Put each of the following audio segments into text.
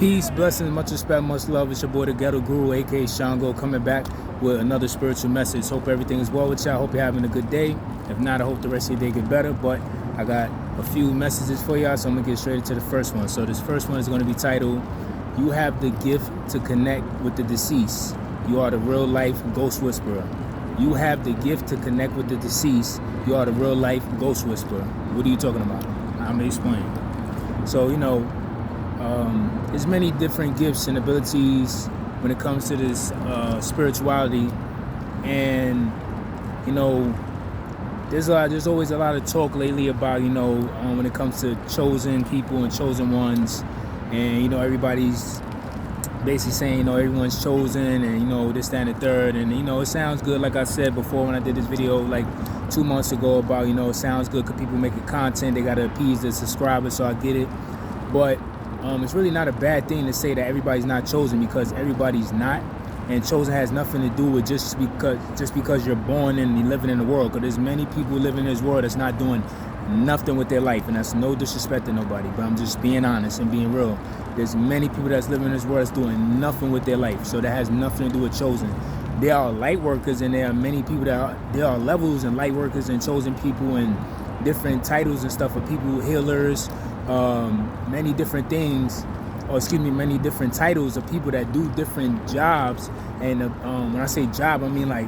Peace, blessings, much respect, much love. It's your boy, the Ghetto Guru, aka Shango, coming back with another spiritual message. Hope everything is well with y'all. Hope you're having a good day. If not, I hope the rest of your day get better. But I got a few messages for y'all, so I'm gonna get straight into the first one. So this first one is gonna be titled, "You have the gift to connect with the deceased. You are the real life ghost whisperer." You have the gift to connect with the deceased. You are the real life ghost whisperer. What are you talking about? I'm gonna explain. So there's many different gifts and abilities when it comes to this spirituality, and there's always a lot of talk lately about when it comes to chosen people and chosen ones, and everybody's basically saying everyone's chosen, and this, that, and the third, and it sounds good. Like I said before when I did this video like 2 months ago about it sounds good because people making content, they gotta appease the subscribers, so I get it. But it's really not a bad thing to say that everybody's not chosen, because everybody's not, and chosen has nothing to do with just because you're born and you're living in the world. Because there's many people living in this world that's not doing nothing with their life, and that's no disrespect to nobody, but I'm just being honest and being real. There's many people that's living in this world that's doing nothing with their life, so that has nothing to do with chosen. There are light workers, and there are many people there are levels and light workers and chosen people and different titles and stuff for people, healers, many different things, many different titles of people that do different jobs. And when I say job, I mean like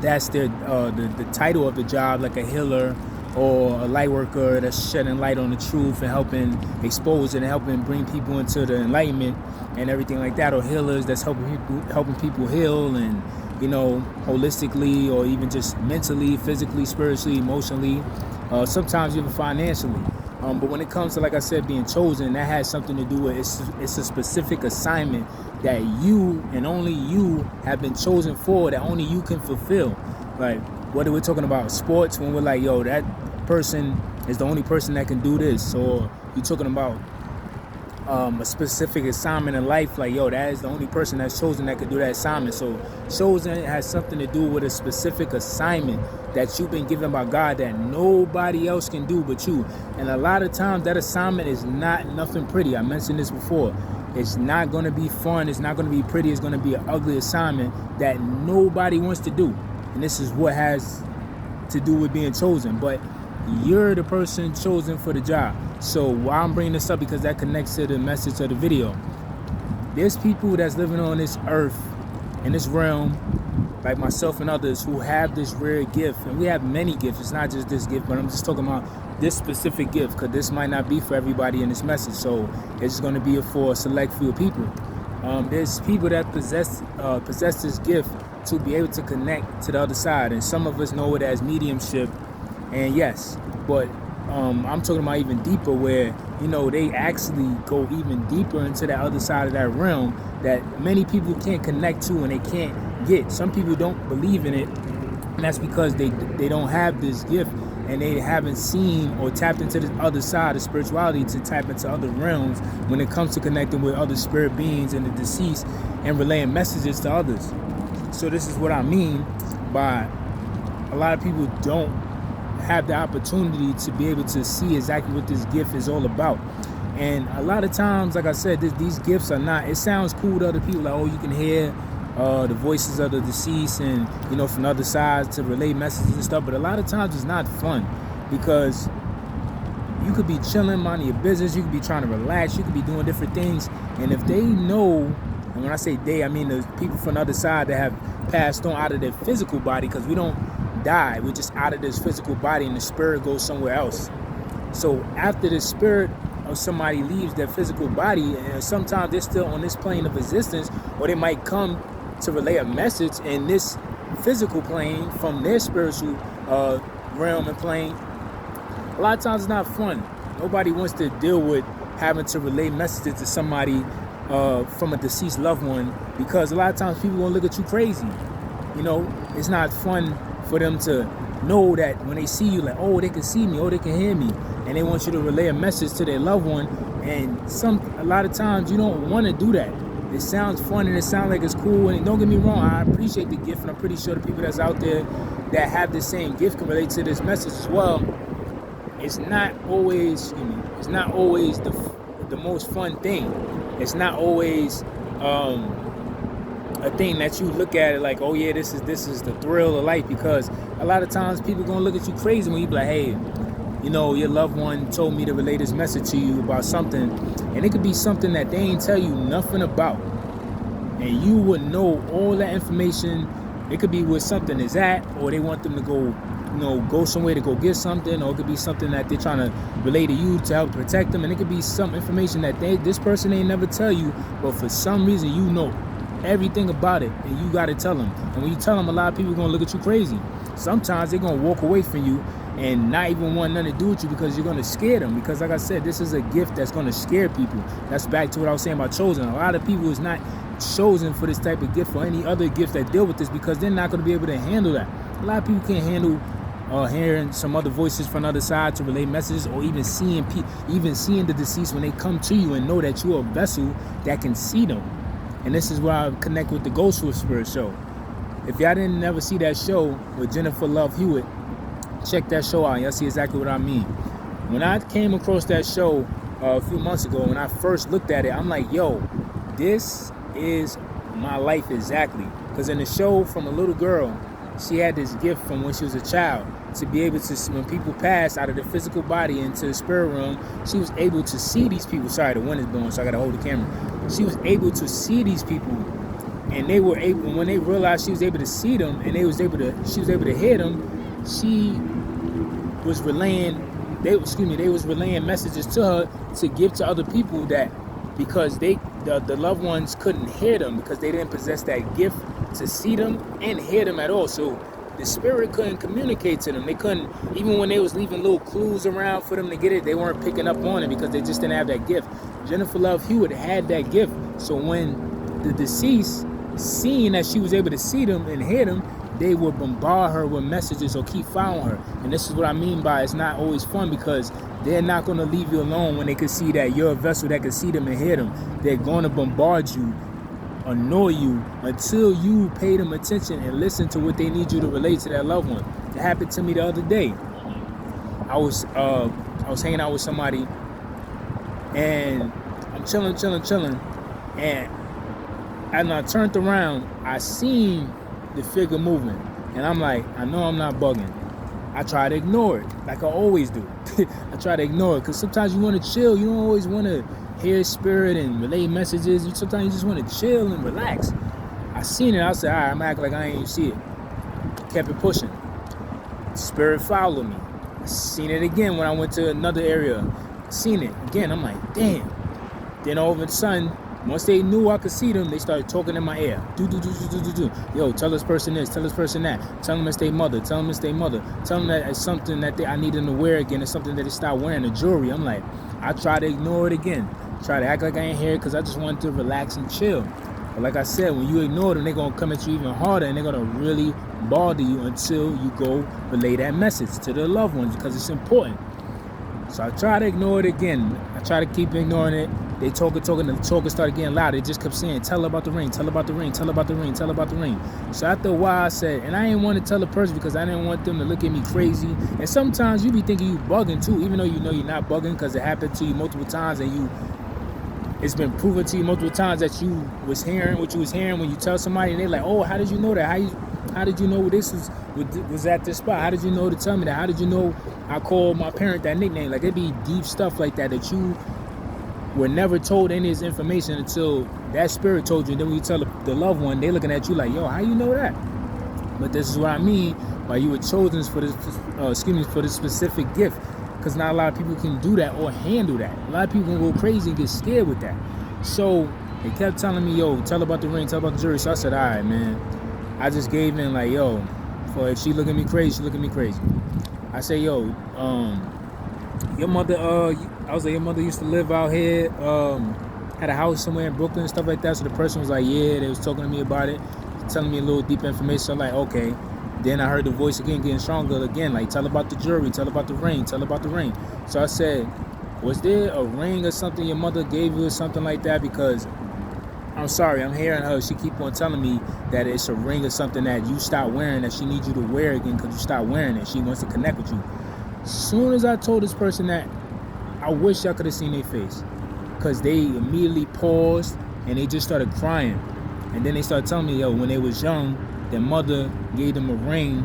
that's their the title of the job, like a healer or a light worker that's shedding light on the truth and helping expose it and helping bring people into the enlightenment and everything like that, or healers that's helping people heal, and holistically, or even just mentally, physically, spiritually, emotionally, sometimes even financially. But when it comes to, like I said, being chosen, that has something to do with it's a specific assignment that you and only you have been chosen for, that only you can fulfill. Like whether we're talking about sports, when we're like, yo, that person is the only person that can do this, or you're talking about a specific assignment in life, like, yo, that is the only person that's chosen that can do that assignment. So chosen has something to do with a specific assignment that you've been given by God that nobody else can do but you. And a lot of times that assignment is not nothing pretty. I mentioned this before. It's not going to be fun. It's not going to be pretty. It's going to be an ugly assignment that nobody wants to do. And this is what has to do with being chosen. But you're the person chosen for the job. So why I'm bringing this up, because that connects to the message of the video. There's people that's living on this earth, in this realm, like myself and others, who have this rare gift. And we have many gifts. It's not just this gift, but I'm just talking about this specific gift, because this might not be for everybody in this message. So it's going to be for a select few people. There's people that possess this gift to be able to connect to the other side, and some of us know it as mediumship. And yes, but I'm talking about even deeper, where they actually go even deeper into that other side of that realm that many people can't connect to and they can't get. Some people don't believe in it, and that's because they don't have this gift, and they haven't seen or tapped into this other side of spirituality to tap into other realms when it comes to connecting with other spirit beings and the deceased and relaying messages to others. So this is what I mean by a lot of people don't have the opportunity to be able to see exactly what this gift is all about. And a lot of times, like I said, these gifts are not, it sounds cool to other people, like, oh, you can hear the voices of the deceased and from the other side to relay messages and stuff, but a lot of times it's not fun, because you could be chilling, minding your business, you could be trying to relax, you could be doing different things, and if they know, and when I say they, I mean the people from the other side that have passed on out of their physical body, because we don't die, we're just out of this physical body and the spirit goes somewhere else. So after the spirit of somebody leaves their physical body, and sometimes they're still on this plane of existence, or they might come to relay a message in this physical plane from their spiritual realm and plane. A lot of times it's not fun. Nobody wants to deal with having to relay messages to somebody from a deceased loved one, because a lot of times people gonna look at you crazy. It's not fun for them to know that when they see you, like, oh, they can see me, oh, they can hear me, and they want you to relay a message to their loved one. And a lot of times you don't want to do that. It sounds fun and it sounds like it's cool, and don't get me wrong, I appreciate the gift, and I'm pretty sure the people that's out there that have the same gift can relate to this message as well. It's not always the the most fun thing. It's not always a thing that you look at it like, oh yeah, this is the thrill of life, because a lot of times people gonna look at you crazy when you be like, hey, you know, your loved one told me to relay this message to you about something, and it could be something that they ain't tell you nothing about, and you would know all that information. It could be where something is at, or they want them to go, you know, go somewhere to go get something, or it could be something that they're trying to relay to you to help protect them, and it could be some information that this person ain't never tell you, but for some reason you know everything about it, and you got to tell them. And when you tell them, a lot of people are going to look at you crazy. Sometimes they're going to walk away from you and not even want nothing to do with you, because you're going to scare them. Because like I said, this is a gift that's going to scare people. That's back to what I was saying about chosen. A lot of people is not chosen for this type of gift or any other gifts that deal with this, because they're not going to be able to handle that. A lot of people can't handle hearing some other voices from the other side to relay messages, or even seeing the deceased when they come to you and know that you're a vessel that can see them. And this is where I connect with the Ghost Whisperer show. If y'all didn't never see that show with Jennifer Love Hewitt, check that show out. Y'all see exactly what I mean. When I came across that show a few months ago, when I first looked at it, I'm like, yo, this is my life exactly. Because in the show, from a little girl, she had this gift from when she was a child to be able to, when people passed out of the physical body into the spirit realm, she was able to see these people. Sorry, the wind is blowing, so I gotta hold the camera. She was able to see these people, and they were able, when they realized she was able to see them, and she was able to hear them, she was relaying, they was relaying messages to her to give to other people, that because the loved ones couldn't hear them, because they didn't possess that gift to see them and hear them at all. So the spirit couldn't communicate to them. They couldn't, even when they was leaving little clues around for them to get it, they weren't picking up on it because they just didn't have that gift. Jennifer Love Hewitt had that gift. So when the deceased, seeing that she was able to see them and hear them, they would bombard her with messages or keep following her. And this is what I mean by it's not always fun, because they're not going to leave you alone when they can see that you're a vessel that can see them and hear them. They're going to bombard you, annoy you, until you pay them attention and listen to what they need you to relate to that loved one. It happened to me the other day. I was hanging out with somebody, and I'm chilling, and as I turned around, I seen the figure moving, and I'm like, I know I'm not bugging. I try to ignore it, like I always do. I try to ignore it, because sometimes you want to chill. You don't always want to hear spirit and relay messages. Sometimes you just want to chill and relax. I seen it. I said, all right, I'm acting like I ain't even see it. Kept it pushing. Spirit followed me. I seen it again when I went to another area. Seen it again. I'm like, damn. Then all of a sudden, once they knew I could see them, they started talking in my ear. Do. Yo, tell this person this, tell this person that. Tell them it's their mother. Tell them it's their mother. Tell them that it's something that I need them to wear again. It's something that they start wearing, the jewelry. I'm like, I try to ignore it again. Try to act like I ain't here, because I just wanted to relax and chill. But like I said, when you ignore them, they're going to come at you even harder, and they're going to really bother you until you go relay that message to the loved ones, because it's important. So I try to ignore it again. I try to keep ignoring it. They talking, the talking started getting louder. They just kept saying, tell her about the ring, tell her about the ring, tell her about the ring, tell her about the ring. So after a while I said, and I didn't want to tell the person because I didn't want them to look at me crazy. And sometimes you be thinking you bugging too, even though you know you're not bugging, because it happened to you multiple times, and it's been proven to you multiple times that you was hearing what you was hearing when you tell somebody, and they're like, oh, how did you know that? How did you know this was at this spot? How did you know to tell me that? How did you know I called my parent that nickname? Like, it'd be deep stuff like that you were never told any of this information until that spirit told you. And then when you tell the loved one, they looking at you like, yo, how you know that? But this is what I mean by you were chosen for this, for this specific gift. Because not a lot of people can do that or handle that. A lot of people can go crazy and get scared with that. So they kept telling me, yo, tell about the ring, tell about the jury. So I said, all right, man. I just gave in like, yo, for if she look at me crazy, she look at me crazy. I say, yo, your mother, I was like, your mother used to live out here, had a house somewhere in Brooklyn and stuff like that. So the person was like, yeah, they was talking to me about it, telling me a little deep information. So I'm like, okay. Then I heard the voice again getting stronger again, like, tell about the jewelry, tell about the ring, tell about the ring. So I said, was there a ring or something your mother gave you or something like that? Because I'm sorry, I'm hearing her. She keep on telling me that it's a ring or something that you stopped wearing, that she needs you to wear again because you stopped wearing it. She wants to connect with you. As soon as I told this person that, I wish y'all could have seen their face. because they immediately paused and they just started crying. And then they started telling me, yo, when they was young, their mother gave them a ring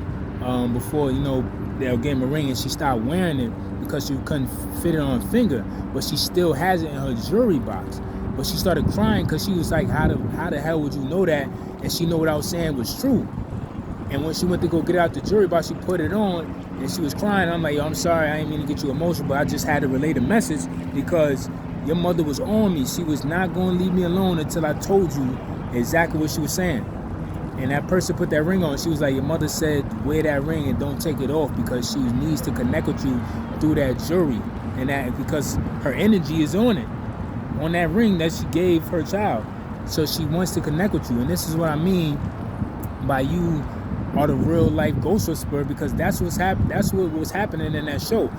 before, they'll give them a ring, and she stopped wearing it because she couldn't fit it on her finger, but she still has it in her jewelry box. But she started crying because she was like, how the hell would you know that? And she knew what I was saying was true. And when she went to go get out the jewelry box, she put it on and she was crying. I'm like, yo, I'm sorry, I didn't mean to get you emotional, but I just had to relay the message because your mother was on me. She was not going to leave me alone until I told you exactly what she was saying. And that person put that ring on. She was like, your mother said, wear that ring and don't take it off because she needs to connect with you through that jewelry. And that because her energy is on it, on that ring that she gave her child. So she wants to connect with you. And this is what I mean by you are the real life ghost whisperer, because that's what was happening in that show.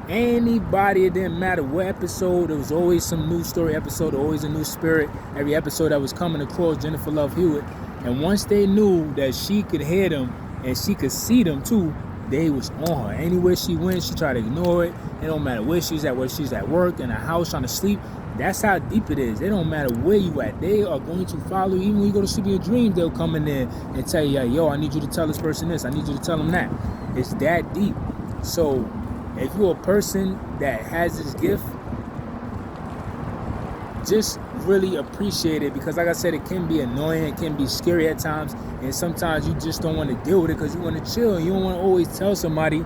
Anybody, it didn't matter what episode, there was always some new story episode, always a new spirit. Every episode that was coming across Jennifer Love Hewitt. And once they knew that she could hear them and she could see them too, they was on her. Anywhere she went, she tried to ignore it. It don't matter where she's at, whether she's at work, in a house, trying to sleep. That's how deep it is. It don't matter where you at. They are going to follow you. Even when you go to sleep in your dreams, they'll come in there and tell you, yo, I need you to tell this person this. I need you to tell them that. It's that deep. So if you're a person that has this gift, just really appreciate it, because like I said, it can be annoying, it can be scary at times, and sometimes you just don't want to deal with it because you want to chill. You don't want to always tell somebody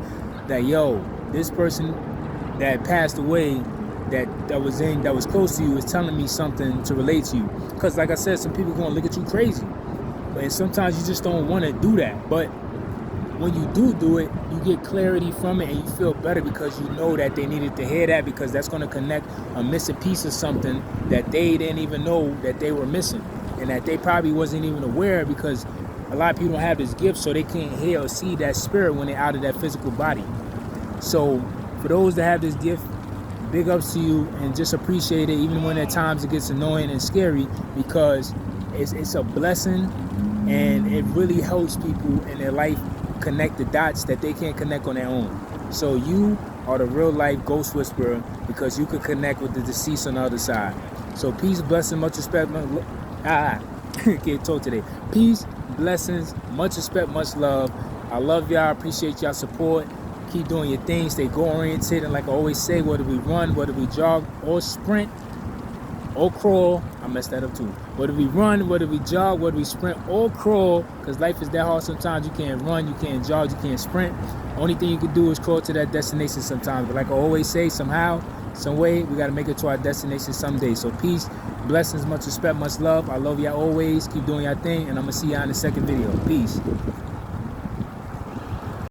that, yo, this person that passed away that was close to you is telling me something to relate to you. Because like I said, some people are going to look at you crazy, but sometimes you just don't want to do that. But when you do it, you get clarity from it and you feel better because you know that they needed to hear that, because that's going to connect a missing piece of something that they didn't even know that they were missing, and that they probably wasn't even aware, because a lot of people don't have this gift, so they can't hear or see that spirit when they're out of that physical body. So for those that have this gift, big ups to you, and just appreciate it, even when at times it gets annoying and scary, because it's a blessing and it really helps people in their life connect the dots that they can't connect on their own. So you are the real life ghost whisperer, because you could connect with the deceased on the other side. So peace, blessing, much respect. Can't talk today. Peace, blessings, much respect, much love. I love y'all. Appreciate y'all support. Keep doing your thing. Stay goal-oriented. And like I always say, whether we run, whether we jog or sprint or crawl, I messed that up too. Whether we run, whether we jog, whether we sprint or crawl, because life is that hard sometimes. You can't run, you can't jog, you can't sprint. Only thing you can do is crawl to that destination sometimes. But like I always say, somehow, some way, we got to make it to our destination someday. So peace, blessings, much respect, much love. I love y'all always. Keep doing your thing, and I'm going to see y'all in the second video. Peace.